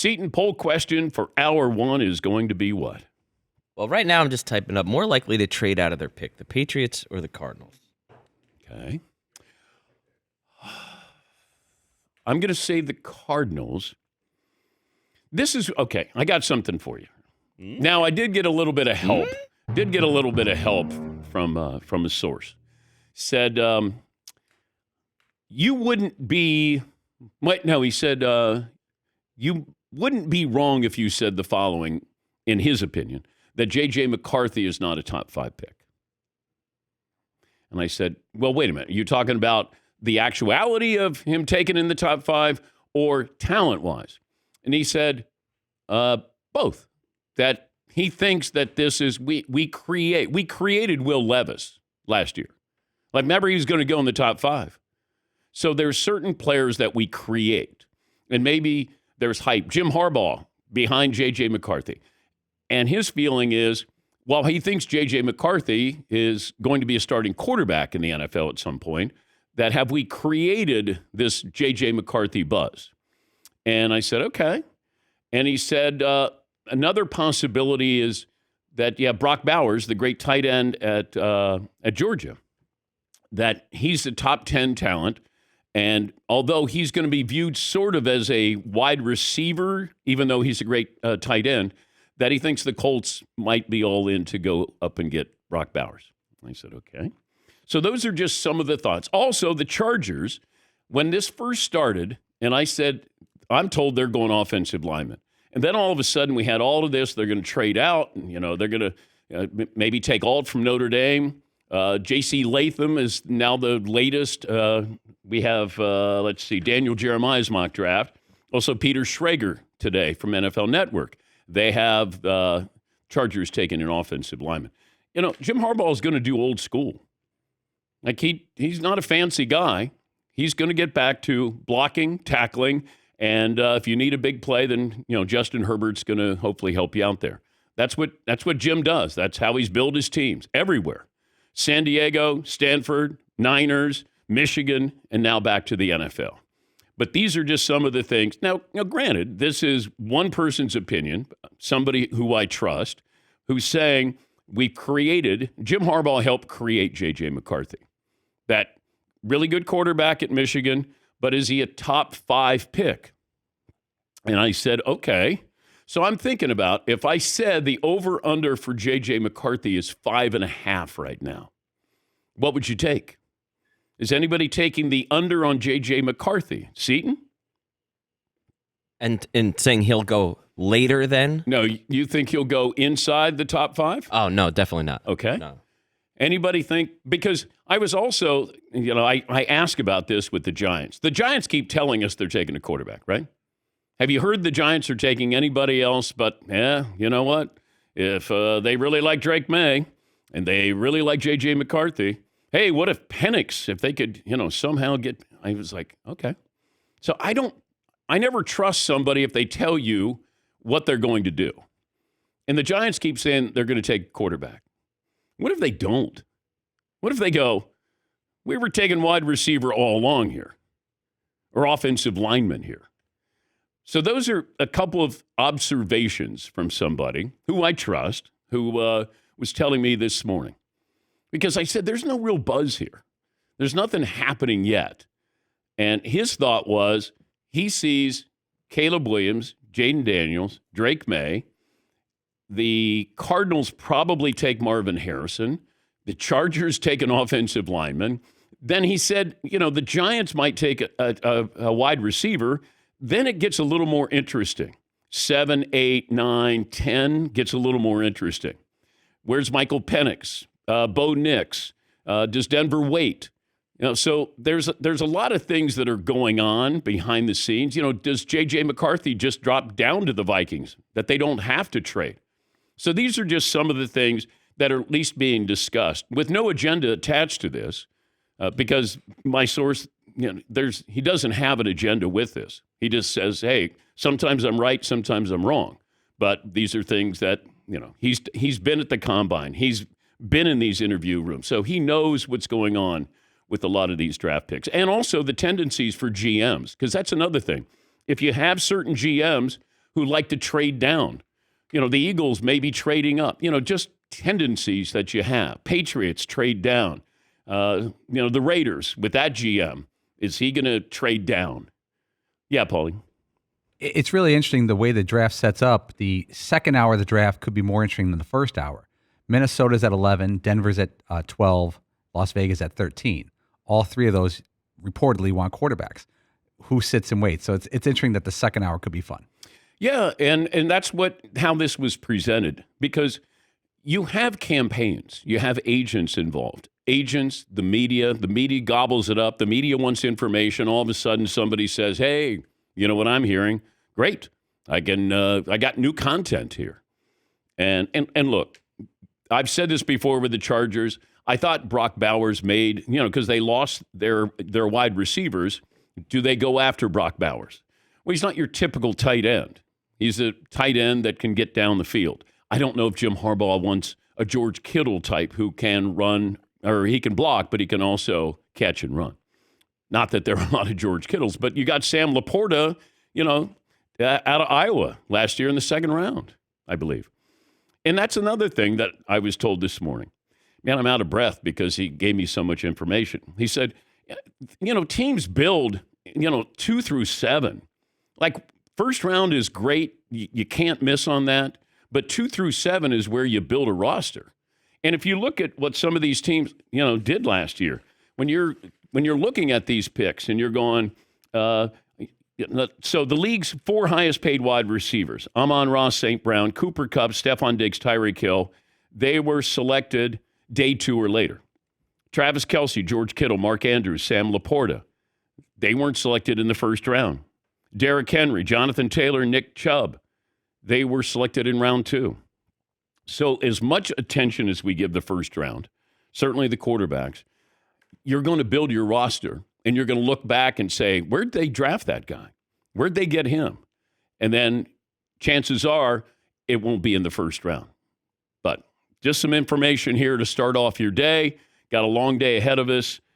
Seton, poll question for hour one is going to be what? Well, right now I'm just typing up more likely to trade out of their pick, the Patriots or the Cardinals. Okay. I'm going to say the Cardinals. This is, okay, I got something for you. Now, I did get a little bit of help. From a source. Said, you wouldn't be, he said, you wouldn't be wrong if you said the following, in his opinion, that JJ McCarthy is not a top 5 pick. And I said, well, wait a minute. Are you talking about the actuality of him taken in the top 5 or talent-wise? And he said, both. That he thinks that this is, we created Will Levis last year. Like, remember, he was going to go in the top 5. So there's certain players that we create. And maybe there's hype. Jim Harbaugh behind JJ McCarthy. And his feeling is, while he thinks JJ McCarthy is going to be a starting quarterback in the NFL at some point, that have we created this JJ McCarthy buzz? And I said, okay. And he said, another possibility is that, Brock Bowers, the great tight end at Georgia, that he's a top 10 talent. And although he's going to be viewed sort of as a wide receiver, even though he's a great tight end, that he thinks the Colts might be all in to go up and get Brock Bowers. I said, okay. So those are just some of the thoughts. Also, the Chargers, when this first started, and I said, I'm told they're going offensive lineman. And then all of a sudden we had all of this. They're going to trade out. And, they're going to maybe take Alt from Notre Dame. J.C. Latham is now the latest. We have, Daniel Jeremiah's mock draft. Also, Peter Schrager today from NFL Network. They have Chargers taking an offensive lineman. Jim Harbaugh is going to do old school. Like, he's not a fancy guy. He's going to get back to blocking, tackling, and if you need a big play, then Justin Herbert's going to hopefully help you out there. That's what Jim does. That's how he's built his teams everywhere. San Diego, Stanford, Niners, Michigan, and now back to the NFL. But these are just some of the things. Now, granted, this is one person's opinion, somebody who I trust, who's saying Jim Harbaugh helped create JJ McCarthy. That really good quarterback at Michigan, but is he a top 5 pick? And I said, okay. So I'm thinking about, if I said the over-under for JJ McCarthy is 5.5 right now, what would you take? Is anybody taking the under on JJ McCarthy? Seton? And saying he'll go later then? No, you think he'll go inside the top 5? Oh, no, definitely not. Okay. No. Anybody think, because I was also, I ask about this with the Giants. The Giants keep telling us they're taking a quarterback, right? Have you heard the Giants are taking anybody else but, you know what? If they really like Drake May and they really like JJ McCarthy, hey, what if Penix, if they could, somehow get, I was like, okay. So I never trust somebody if they tell you what they're going to do. And the Giants keep saying they're going to take a quarterback. What if they don't? What if they go, we were taking wide receiver all along here, or offensive lineman here? So those are a couple of observations from somebody who I trust, who was telling me this morning. Because I said, there's no real buzz here. There's nothing happening yet. And his thought was, he sees Caleb Williams, Jaden Daniels, Drake May. The Cardinals probably take Marvin Harrison. The Chargers take an offensive lineman. Then he said, the Giants might take a wide receiver. Then it gets a little more interesting. 7, 8, 9, 10 gets a little more interesting. Where's Michael Penix? Bo Nix? Does Denver wait? So there's a lot of things that are going on behind the scenes. Does JJ McCarthy just drop down to the Vikings that they don't have to trade? So these are just some of the things that are at least being discussed with no agenda attached to this, because my source, he doesn't have an agenda with this. He just says, hey, sometimes I'm right, sometimes I'm wrong. But these are things that, he's been at the combine. He's been in these interview rooms. So he knows what's going on with a lot of these draft picks. And also the tendencies for GMs, because that's another thing. If you have certain GMs who like to trade down. The Eagles may be trading up. Just tendencies that you have. Patriots trade down. The Raiders with that GM, is he going to trade down? Yeah, Paulie. It's really interesting the way the draft sets up. The second hour of the draft could be more interesting than the first hour. Minnesota's at 11, Denver's at 12, Las Vegas at 13. All three of those reportedly want quarterbacks. Who sits and waits? So it's interesting that the second hour could be fun. Yeah, and that's how this was presented, because you have campaigns, you have agents involved. Agents, the media gobbles it up. The media wants information. All of a sudden, somebody says, "Hey, you know what I'm hearing? Great, I got new content here." And look, I've said this before with the Chargers. I thought Brock Bowers made, because they lost their wide receivers. Do they go after Brock Bowers? Well, he's not your typical tight end. He's a tight end that can get down the field. I don't know if Jim Harbaugh wants a George Kittle type who can run, or he can block, but he can also catch and run. Not that there are a lot of George Kittles, but you got Sam Laporta, out of Iowa last year in the second round, I believe. And that's another thing that I was told this morning. Man, I'm out of breath because he gave me so much information. He said, teams build, 2 through 7. Like, first round is great. You can't miss on that. But 2 through 7 is where you build a roster. And if you look at what some of these teams, did last year, when you're looking at these picks and you're going, so the league's 4 highest paid wide receivers, Amon-Ra St. Brown, Cooper Kupp, Stephon Diggs, Tyreek Hill, they were selected day 2 or later. Travis Kelce, George Kittle, Mark Andrews, Sam Laporta, they weren't selected in the first round. Derrick Henry, Jonathan Taylor, Nick Chubb, they were selected in round 2. So as much attention as we give the first round, certainly the quarterbacks, you're going to build your roster and you're going to look back and say, where'd they draft that guy? Where'd they get him? And then chances are it won't be in the first round. But just some information here to start off your day. Got a long day ahead of us.